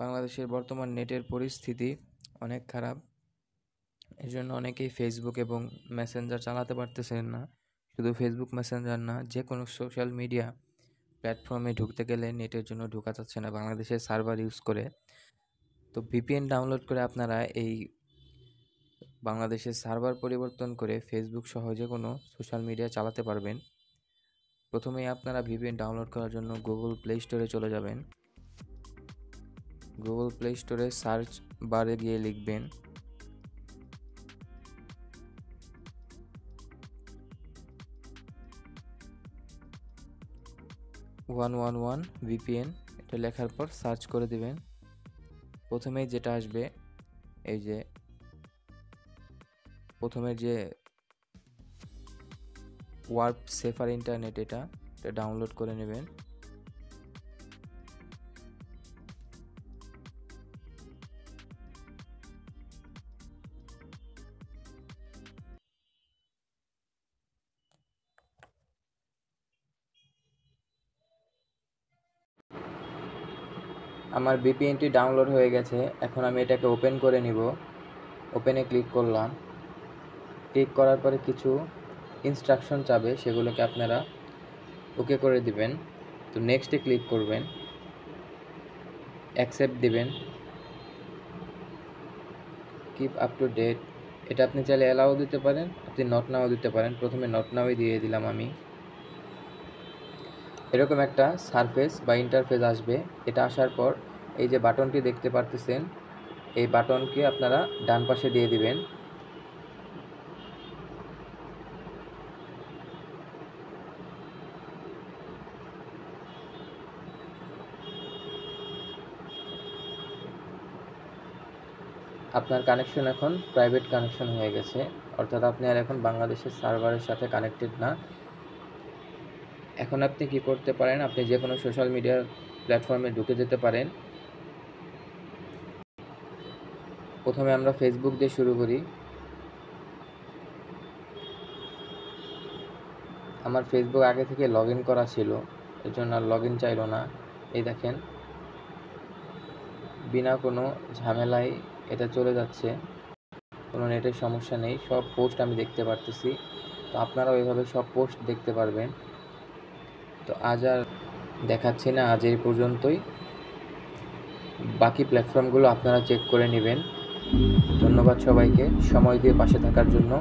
বাংলাদেশের বর্তমান নেটের পরিস্থিতি অনেক খারাপ। এজন্য অনেকেই ফেসবুক এবং মেসেঞ্জার চালাতে পারতেছেন না। শুধু ফেসবুক মেসেঞ্জার না, যেকোনো সোশ্যাল মিডিয়া প্ল্যাটফর্মে ঢুকতে গেলে নেটের জন্য ঢোকা যাচ্ছে না বাংলাদেশের সার্ভার ইউজ করে। তো VPN ডাউনলোড করে আপনারা এই বাংলাদেশের সার্ভার পরিবর্তন করে ফেসবুক সহ যেকোনো সোশ্যাল মিডিয়া চালাতে পারবেন। প্রথমেই আপনারা VPN ডাউনলোড করার জন্য গুগল প্লে স্টোরে চলে যাবেন। গুগল প্লে স্টোরে সার্চ বারে গিয়ে লিখবেন VPN। এটা লেখার পর সার্চ করে দিবেন। প্রথমেই যেটা আসবে, এই যে প্রথমে যে ওয়ার্প সেফার ইন্টারনেট, এটা ডাউনলোড করে নেবেন। আমার VPNটি ডাউনলোড হয়ে গেছে। এখন আমি এটাকে ওপেন করে নিব। ওপেনে ক্লিক করলাম। ক্লিক করার পরে কিছু ইনস্ট্রাকশন চাবে, সেগুলোকে আপনারা ওকে করে দিবেন। তো নেক্সটে ক্লিক করবেন, অ্যাকসেপ্ট দিবেন, কিপ আপ টু ডেট। এটা আপনি চাইলে অ্যালাও দিতে পারেন, আপনি নট নাও দিতে পারেন। প্রথমে নট নাওই দিয়ে দিলাম আমি। এরকম একটা সারফেস বা ইন্টারফেস আসবে। এটা আসার পর এই যে বাটনটি দেখতে পারতেছেন, এই বাটনকে আপনারা ডান পাশে দিয়ে দিবেন। আপনার কানেকশন এখন প্রাইভেট কানেকশন হয়ে গেছে, অর্থাৎ আপনি আর এখন বাংলাদেশের সার্ভারের সাথে কানেক্টেড না। এখন আপনি কি করতে পারেন, আপনি যে কোনো সোশ্যাল মিডিয়া প্ল্যাটফর্মে ঢুকে যেতে পারেন। প্রথমে আমরা ফেসবুক দিয়ে শুরু করি। আমার ফেসবুক আগে থেকে লগ ইন করা ছিল, এর জন্য আর লগ ইন চাইলো না। এই দেখেন, বিনা কোনো ঝামেলায় এটা চলে যাচ্ছে, কোনো নেটের সমস্যা নেই। সব পোস্ট আমি দেখতে পারতেছি। তো আপনারাও এইভাবে সব পোস্ট দেখতে পারবেন। তো আজ আর দেখাচ্ছি না, আজ এই পর্যন্তই। বাকি প্ল্যাটফর্মগুলো আপনারা চেক করে নেবেন। ধন্যবাদ সবাইকে সময় দিয়ে পাশে থাকার জন্য।